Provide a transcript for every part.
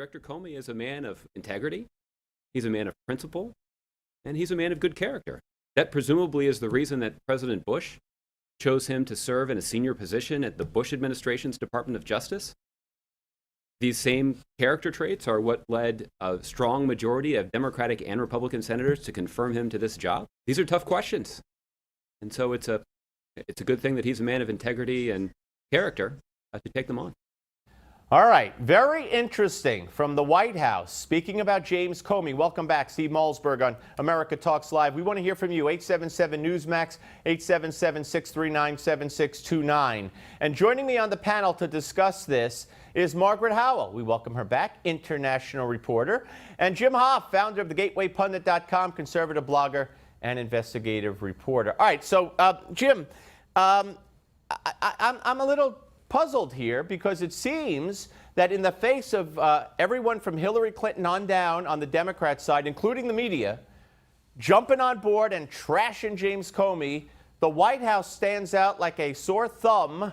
Director Comey is a man of integrity, he's a man of principle, and he's a man of good character. That presumably is the reason that President Bush chose him to serve in a senior position at the Bush administration's Department of Justice. These same character traits are what led a strong majority of Democratic and Republican senators to confirm him to this job. These are tough questions. And so it's a good thing that he's a man of integrity and character to take them on. All right. Very interesting from the White House. Speaking about James Comey, welcome back. Steve Malzberg on America Talks Live. We want to hear from you. 877 Newsmax, 877-639-7629. And joining me on the panel to discuss this is Margaret Howell. We welcome her back, international reporter. And Jim Hoft, founder of thegatewaypundit.com, conservative blogger and investigative reporter. All right. So, Jim, I'm a little puzzled here because it seems that in the face of everyone from Hillary Clinton on down on the Democrat side, including the media, jumping on board and trashing James Comey, the White House stands out like a sore thumb,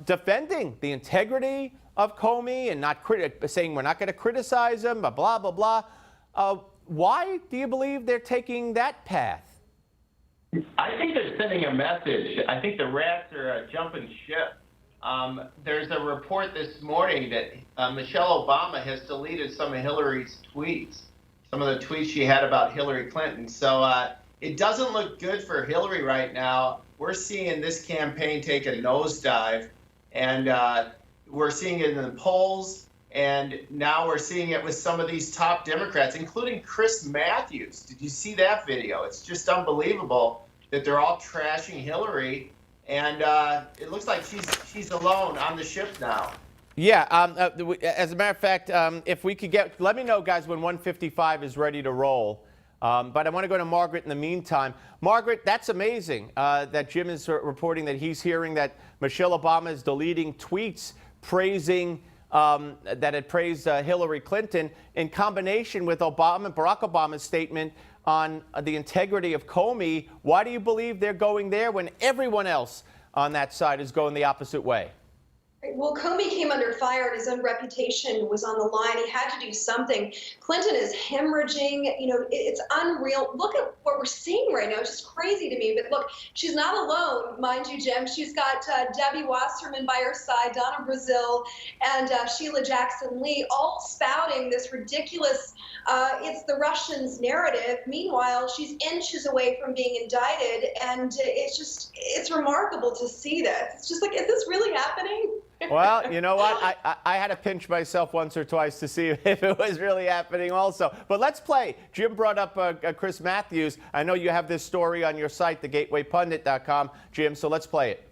defending the integrity of Comey and not saying we're not going to criticize him, blah, blah, blah. Why do you believe they're taking that path? I think they're sending a message. I think the rats are jumping ship. There's a report this morning that Michelle Obama has deleted some of Hillary's tweets, some of the tweets she had about Hillary Clinton. So it doesn't look good for Hillary right now. We're seeing this campaign take a nosedive, and we're seeing it in the polls, and now we're seeing it with some of these top Democrats, including Chris Matthews. Did you see that video? It's just unbelievable that they're all trashing Hillary. And it looks like she's alone on the ship now. Yeah. As a matter of fact, if we could let me know, guys, when 155 is ready to roll. But I want to go to Margaret in the meantime. Margaret, that's amazing that Jim is reporting that he's hearing that Michelle Obama is deleting tweets praising that it praised Hillary Clinton in combination with Barack Obama's statement on the integrity of Comey. Why do you believe they're going there when everyone else on that side is going the opposite way? Well, Comey came under fire and his own reputation was on the line. He had to do something. Clinton is hemorrhaging. You know, it's unreal. Look at what we're seeing right now. It's just crazy to me. But look, she's not alone, mind you, Jim. She's got Debbie Wasserman by her side, Donna Brazile, and Sheila Jackson-Lee, all spouting this ridiculous, it's the Russians narrative. Meanwhile, she's inches away from being indicted. And it's remarkable to see this. It's just like, is this really happening? Well, you know what? I had to pinch myself once or twice to see if it was really happening also. But let's play. Jim brought up Chris Matthews. I know you have this story on your site, thegatewaypundit.com, Jim, so let's play it.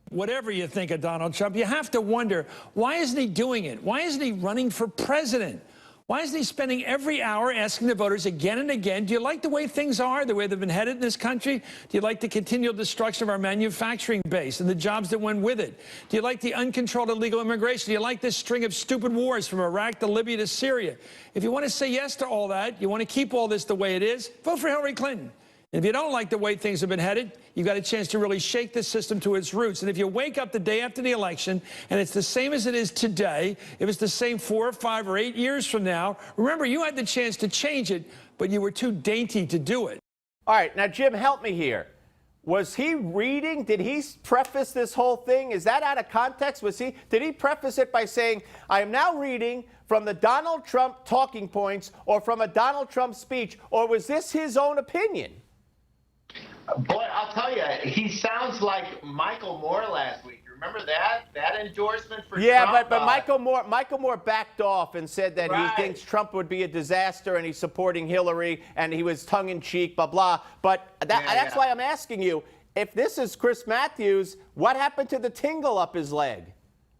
Whatever you think of Donald Trump, you have to wonder, why isn't he doing it? Why isn't he running for president? Why isn't he spending every hour asking the voters again and again, do you like the way things are, the way they've been headed in this country? Do you like the continual destruction of our manufacturing base and the jobs that went with it? Do you like the uncontrolled illegal immigration? Do you like this string of stupid wars from Iraq to Libya to Syria? If you want to say yes to all that, you want to keep all this the way it is, vote for Hillary Clinton. And if you don't like the way things have been headed, you've got a chance to really shake the system to its roots. And if you wake up the day after the election and it's the same as it is today, if it's the same 4 or 5 or 8 years from now, remember, you had the chance to change it, but you were too dainty to do it. All right. Now, Jim, help me here. Was he reading? Did he preface this whole thing? Is that out of context? Did he preface it by saying, I am now reading from the Donald Trump talking points or from a Donald Trump speech, or was this his own opinion? Boy, I'll tell you, he sounds like Michael Moore last week. Remember that endorsement for Trump? Yeah, but Michael Moore backed off and said that Right. he thinks Trump would be a disaster and he's supporting Hillary and he was tongue-in-cheek, blah, blah. But that's why I'm asking you, if this is Chris Matthews, what happened to the tingle up his leg?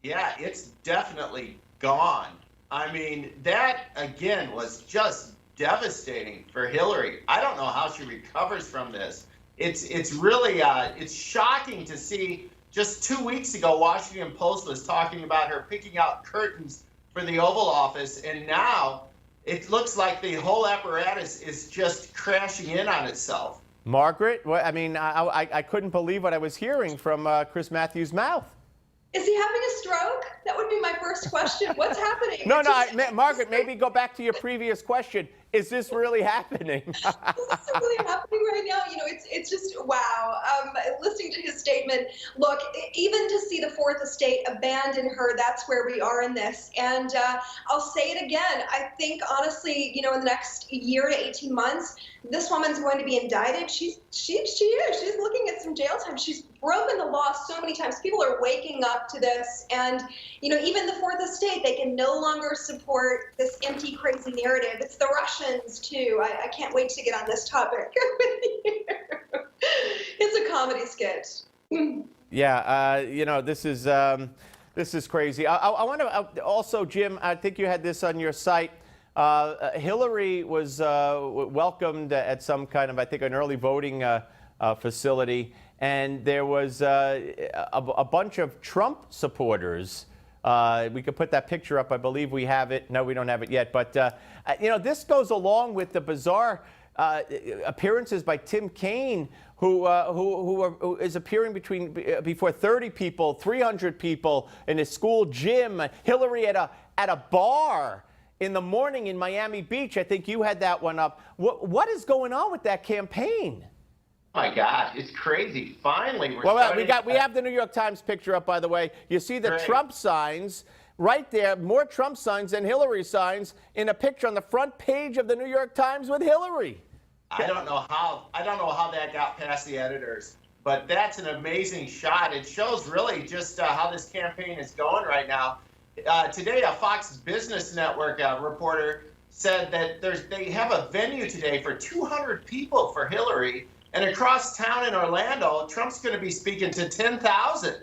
Yeah, it's definitely gone. I mean, that, again, was just devastating for Hillary. I don't know how she recovers from this. It's really it's shocking to see. Just 2 weeks ago, Washington Post was talking about her picking out curtains for the Oval Office, and now it looks like the whole apparatus is just crashing in on itself. Margaret, I mean, I couldn't believe what I was hearing from Chris Matthews' mouth. Is he having a stroke? That would be my first question. What's happening? No, Margaret, maybe go back to your previous question. Is this really happening? This is really happening right now. It's just wow. Listening to his statement, look, even to see the Fourth Estate abandon her, that's where we are in this. And I'll say it again. I think honestly, in the next year to 18 months, this woman's going to be indicted. She is. She's looking at some jail time. She's broken the law so many times. People are waking up to this, and even the Fourth Estate, they can no longer support this empty, crazy narrative. It's the Russians too. I can't wait to get on this topic with you. It's a comedy skit. Yeah, this is crazy. I want to also, Jim, I think you had this on your site. Hillary was welcomed at some kind of, I think, an early voting facility, and there was a bunch of Trump supporters. We could put that picture up. I believe we have it. No, we don't have it yet. But, this goes along with the bizarre appearances by Tim Kaine, who is appearing before 30 people, 300 people in a school gym. Hillary at a bar in the morning in Miami Beach. I think you had that one up. What is going on with that campaign? Oh my gosh, it's crazy. Finally, we have the New York Times picture up, by the way. You see the Trump signs right there, more Trump signs than Hillary signs in a picture on the front page of the New York Times with Hillary. I don't know how that got past the editors, but that's an amazing shot. It shows really just how this campaign is going right now. Today, a Fox Business Network reporter said that they have a venue today for 200 people for Hillary, and across town in Orlando, Trump's going to be speaking to 10,000.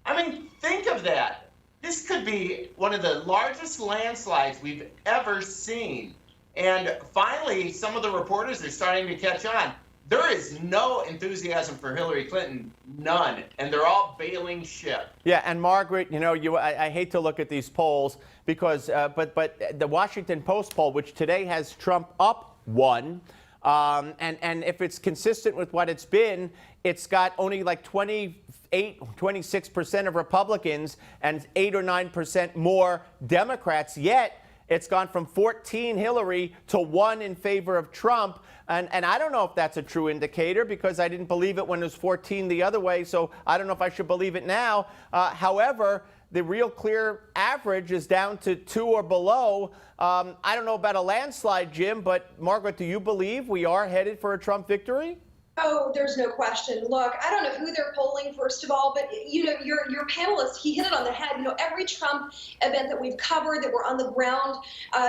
I mean, think of that. This could be one of the largest landslides we've ever seen. And finally, some of the reporters are starting to catch on. There is no enthusiasm for Hillary Clinton, none, and they're all bailing ship. Yeah, and Margaret, I hate to look at these polls because, but the Washington Post poll, which today has Trump up 1, and if it's consistent with what it's been, it's got only like 26% of Republicans and 8 or 9% more Democrats. Yet it's gone from 14 Hillary to 1 in favor of Trump. And I don't know if that's a true indicator because I didn't believe it when it was 14 the other way. So I don't know if I should believe it now. However, the real clear average is down to 2 or below. I don't know about a landslide, Jim, but Margaret, do you believe we are headed for a Trump victory? Oh, there's no question. Look, I don't know who they're polling, first of all, but your panelist, he hit it on the head. Every Trump event that we've covered, that we're on the ground,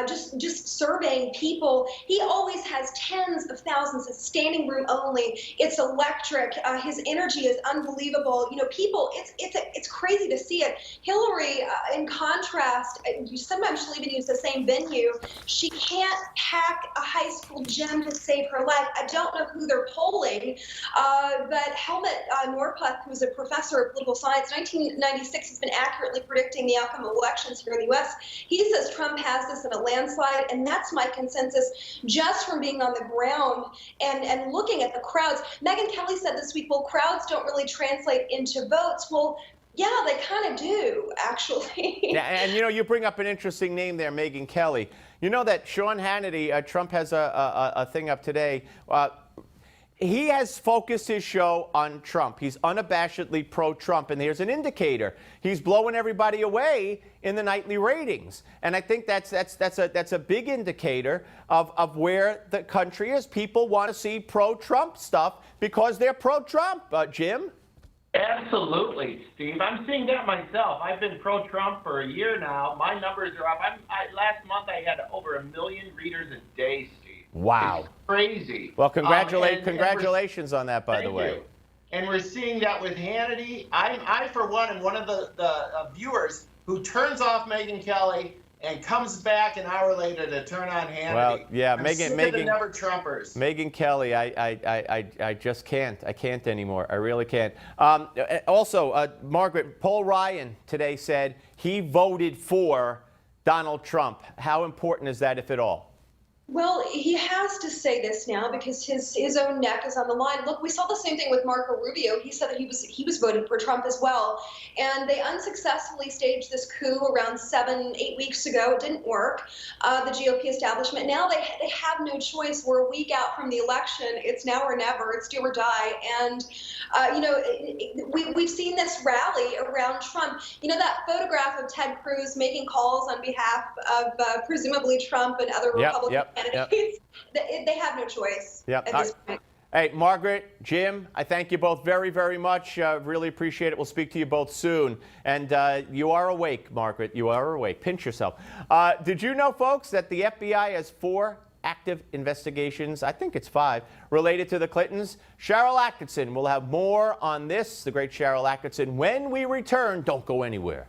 just surveying people, he always has tens of thousands. It's standing room only. It's electric. His energy is unbelievable. People, it's crazy to see it. Hillary, in contrast, sometimes she'll even use the same venue. She can't pack a high school gym to save her life. I don't know who they're polling. But Helmut Norpoth, who's a professor of political science, 1996, has been accurately predicting the outcome of elections here in the U.S. He says Trump has this in a landslide, and that's my consensus just from being on the ground and looking at the crowds. Megyn Kelly said this week, well, crowds don't really translate into votes. Well, yeah, they kind of do, actually. Yeah, and you bring up an interesting name there, Megyn Kelly. You know that Sean Hannity, Trump has a thing up today. He has focused his show on Trump. He's unabashedly pro-Trump, and there's an indicator. He's blowing everybody away in the nightly ratings, and I think that's a big indicator of where the country is. People want to see pro-Trump stuff because they're pro-Trump. Jim? Absolutely, Steve. I'm seeing that myself. I've been pro-Trump for a year now. My numbers are up. Last month I had over 1 million readers a day, Steve. Wow. It's crazy. Well, congratulations on that, by the way. Thank you. And we're seeing that with Hannity. I for one, am one of the viewers who turns off Megyn Kelly and comes back an hour later to turn on Hannity. Well, yeah, Megyn, never Trumpers. Megyn Kelly, I just can't. I can't anymore. I really can't. Also, Margaret, Paul Ryan today said he voted for Donald Trump. How important is that, if at all? Well, he has to say this now because his own neck is on the line. Look, we saw the same thing with Marco Rubio. He said that he was voting for Trump as well, and they unsuccessfully staged this coup around 7-8 weeks ago. It didn't work. The GOP establishment, now they have no choice. We're a week out from the election. It's now or never. It's do or die. And we've seen this rally around Trump. You know, that photograph of Ted Cruz making calls on behalf of presumably Trump and other Republican candidates. They have no choice at this point. Hey, Margaret, Jim, I thank you both very, very much. Really appreciate it. We'll speak to you both soon. And you are awake, Margaret. You are awake. Pinch yourself. Did you know, folks, that the FBI has 4 active investigations, I think it's 5, related to the Clintons? Sharyl Attkisson will have more on this, the great Sharyl Attkisson, when we return. Don't go anywhere.